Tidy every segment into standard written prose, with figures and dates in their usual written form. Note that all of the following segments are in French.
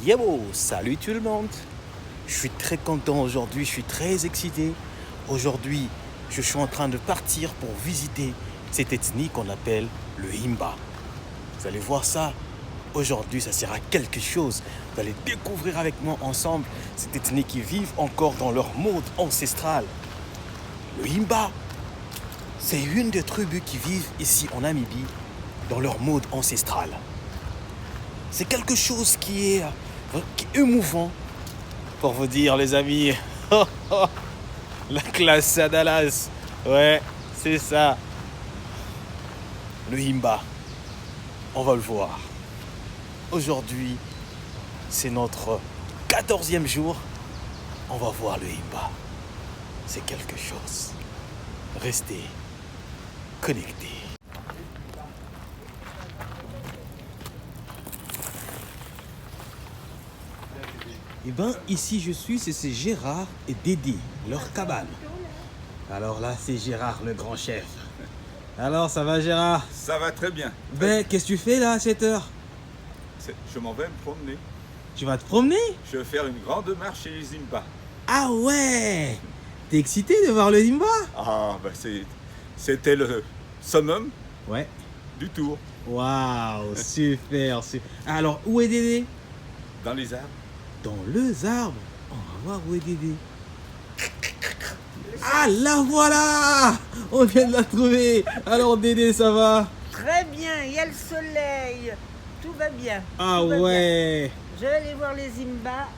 Yo, salut tout le monde. Je suis très content aujourd'hui, je suis très excité. Aujourd'hui, je suis en train de partir pour visiter cette ethnie qu'on appelle le Himba. Vous allez voir ça. Aujourd'hui, ça sert à quelque chose. Vous allez découvrir avec moi ensemble cette ethnie qui vit encore dans leur mode ancestral. Le Himba, c'est une des tribus qui vivent ici en Namibie dans leur mode ancestral. C'est quelque chose qui est émouvant pour vous dire, les amis. La classe à Dallas. Ouais, c'est ça. Le Himba, on va le voir. Aujourd'hui, c'est notre 14e jour. On va voir le Himba. C'est quelque chose. Restez connectés. Eh bien, ici je suis, c'est Gérard et Dédé, leur cabane. Alors là, c'est Gérard, le grand chef. Alors, ça va Gérard? Ça va très bien. Ben, qu'est-ce que tu fais là à cette heure? Je m'en vais me promener. Tu vas te promener? Je vais faire une grande marche chez les Zimba. Ah ouais! T'es excité de voir le Himba? Ah, bah c'était le summum Ouais. du tour. Waouh, super, super. Alors, où est Dédé? Dans les arbres. Dans les arbres. On va voir où est Dédé. Ah, la voilà! On vient de la trouver. Alors, Dédé, ça va? Très bien, il y a le soleil, tout va bien. Ah tout va ouais! bien. Je vais aller voir les Zimba.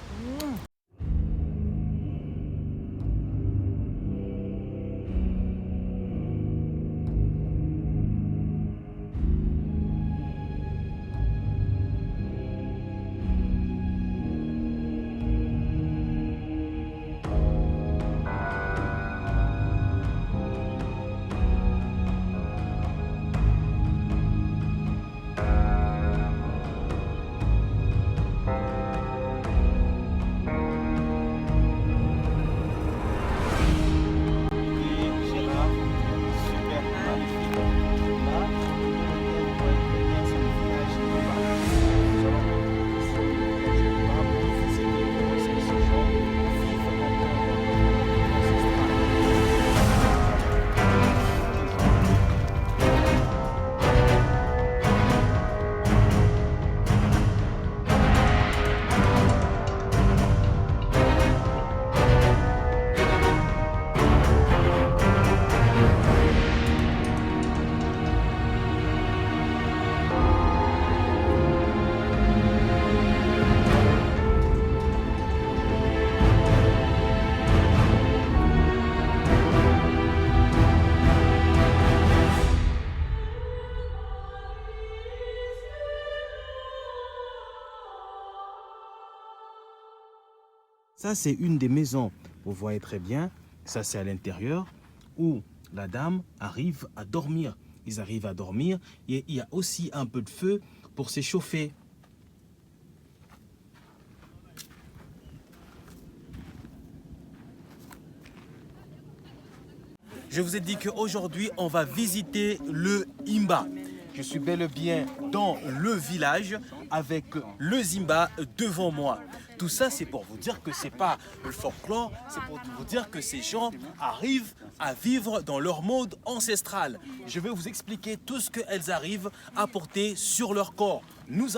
Ça, c'est une des maisons. Vous voyez très bien, ça c'est à l'intérieur où la dame arrive à dormir. Ils arrivent à dormir et il y a aussi un peu de feu pour s'échauffer. Je vous ai dit qu'aujourd'hui, on va visiter le Himba. Je suis bel et bien dans le village avec le Zimba devant moi. Tout ça, c'est pour vous dire que c'est pas le folklore, c'est pour vous dire que ces gens arrivent à vivre dans leur mode ancestral. Je vais vous expliquer tout ce qu'elles arrivent à porter sur leur corps. Nous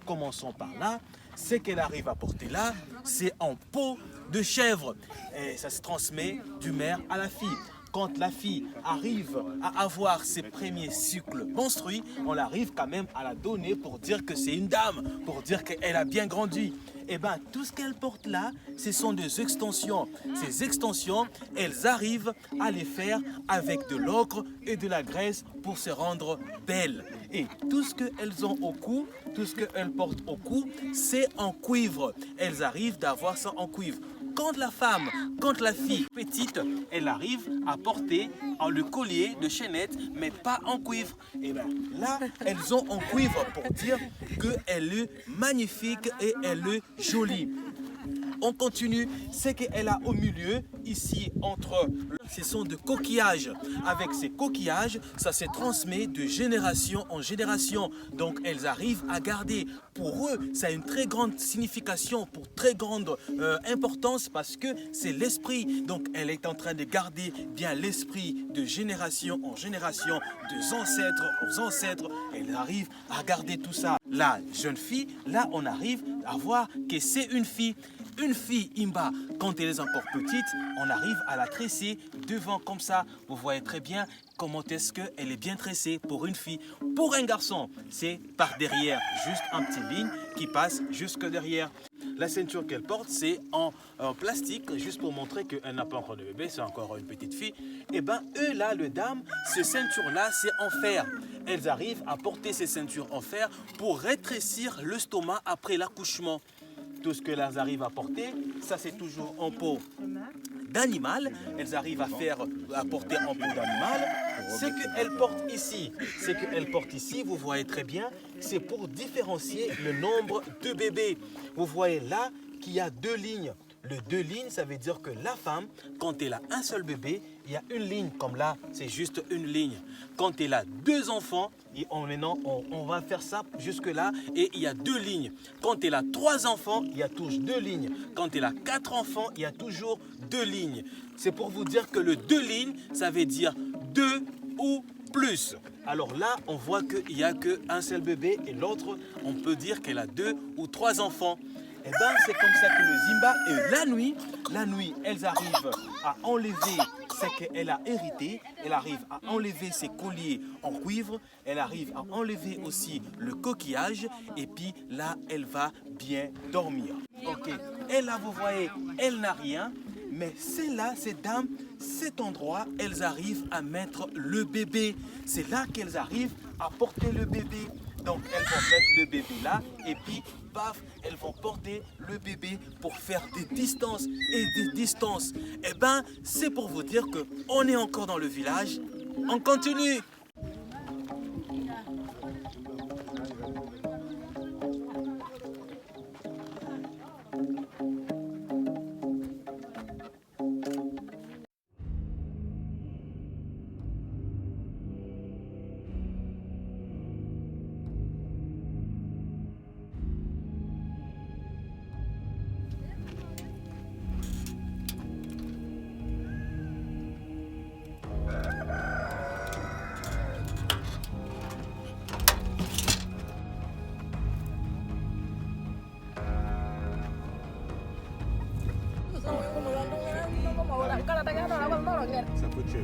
commençons par là. Ce qu'elle arrive à porter là, c'est en peau de chèvre. Et ça se transmet du mère à la fille. Quand la fille arrive à avoir ses premiers cycles menstrués, on arrive quand même à la donner pour dire que c'est une dame, pour dire qu'elle a bien grandi. Et bien, tout ce qu'elle porte là, ce sont des extensions. Ces extensions, elles arrivent à les faire avec de l'ocre et de la graisse pour se rendre belles. Et tout ce qu'elles ont au cou, tout ce qu'elles portent au cou, c'est en cuivre. Elles arrivent d'avoir ça en cuivre. Quand la fille petite, elle arrive à porter le collier de chaînette, mais pas en cuivre. Et bien là, elles ont en cuivre pour dire qu'elle est magnifique et elle est jolie. On continue. Ce qu'elle a au milieu, ici, entre... Ce sont de coquillages. Avec ces coquillages, ça se transmet de génération en génération. Donc, elles arrivent à garder. Pour eux, ça a une très grande signification, pour très grande importance, parce que c'est l'esprit. Donc, elle est en train de garder bien l'esprit de génération en génération, de ancêtres aux ancêtres. Elle arrive à garder tout ça. La jeune fille, là, on arrive à voir que c'est une fille. Une fille Imba, quand elle est encore petite, on arrive à la tresser devant comme ça. Vous voyez très bien comment est-ce qu'elle est bien tressée pour une fille. Pour un garçon, c'est par derrière, juste un petit ligne qui passe jusque derrière. La ceinture qu'elle porte, c'est en plastique, juste pour montrer qu'elle n'a pas encore de bébé, c'est encore une petite fille. Et bien, eux là, les dames, ces ceintures-là, c'est en fer. Elles arrivent à porter ces ceintures en fer pour rétrécir le stomac après l'accouchement. Tout ce qu'elles arrivent à porter, ça c'est toujours en peau d'animal. Elles arrivent à porter en peau d'animal. Ce qu'elles portent ici, vous voyez très bien, c'est pour différencier le nombre de bébés. Vous voyez là qu'il y a 2 lignes. Le 2 lignes, ça veut dire que la femme, quand elle a un seul bébé, il y a une ligne, comme là, c'est juste une ligne. Quand elle a 2 enfants, on va faire ça jusque-là, et il y a 2 lignes. Quand elle a 3 enfants, il y a toujours 2 lignes. Quand elle a 4 enfants, il y a toujours 2 lignes. C'est pour vous dire que le 2 lignes, ça veut dire 2 ou plus. Alors là, on voit qu'il n'y a qu'un seul bébé, et l'autre, on peut dire qu'elle a 2 ou 3 enfants. Et bien, c'est comme ça que le Zimba, et la nuit, elles arrivent à enlever ce qu'elle a hérité. Elle arrive à enlever ses colliers en cuivre. Elle arrive à enlever aussi le coquillage. Et puis là, elle va bien dormir. Ok. Et là, vous voyez, elle n'a rien. Mais c'est là, ces dames, cet endroit, elles arrivent à mettre le bébé. C'est là qu'elles arrivent à porter le bébé. Donc, elles vont mettre le bébé là. Et puis, paf, elles vont porter le bébé pour faire des distances et des distances. Eh bien, c'est pour vous dire qu'on est encore dans le village. On continue. Ça coûte cher.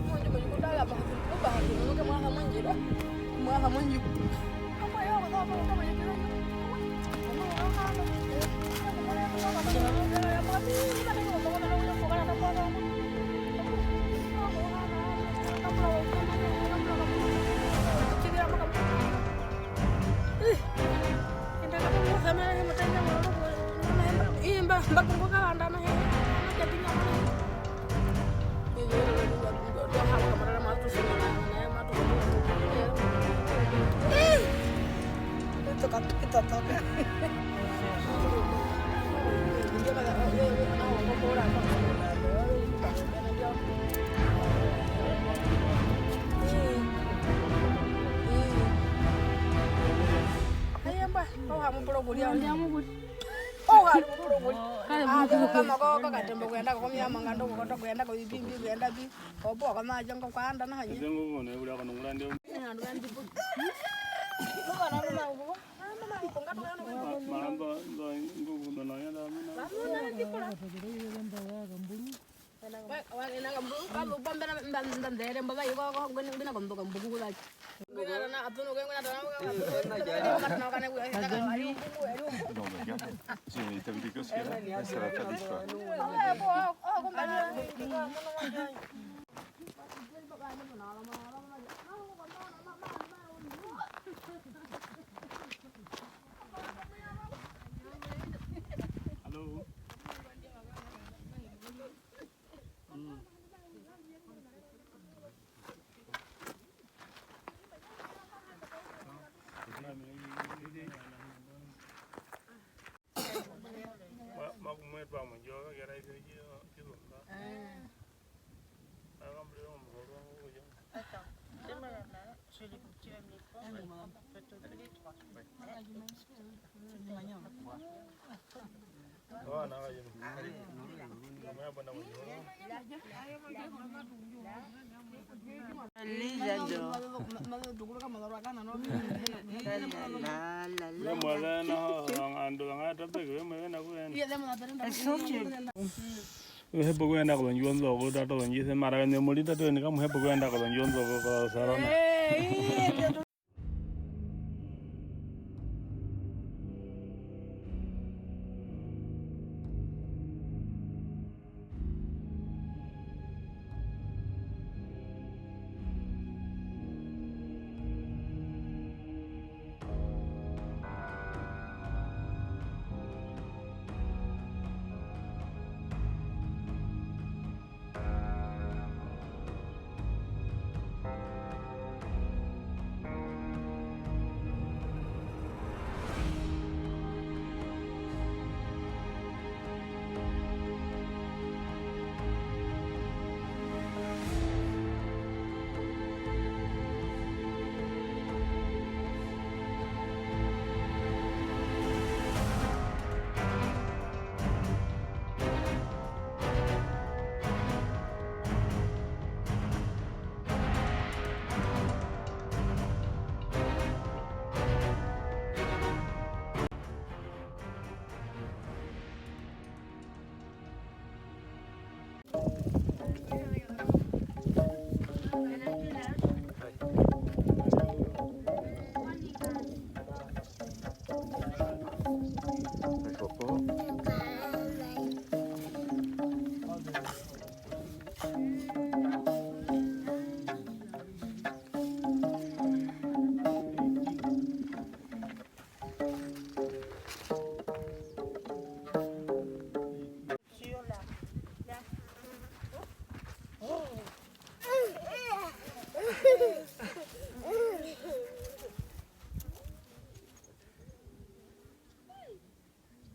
Non, mais regarde, t'as vu les gosses qu'il y a là? Ça va faire l'histoire. Attends, donne-moi la main. Tu vas me les prendre. Peut-être tous les trois. Les j'adore. Elles sont tubes. Hebu kwenda kwa nyonzo ko tato njise mara ne muri tato ni kama hebu kwenda kwa nyonzo ko sarana.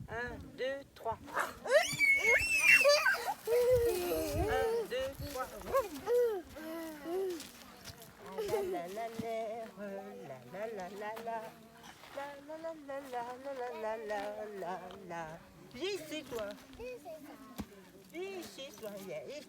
Un, deux, trois. 1, 2, 3. La la la la la la la la la la la. Viens ici toi. Viens ici toi. Viens ici.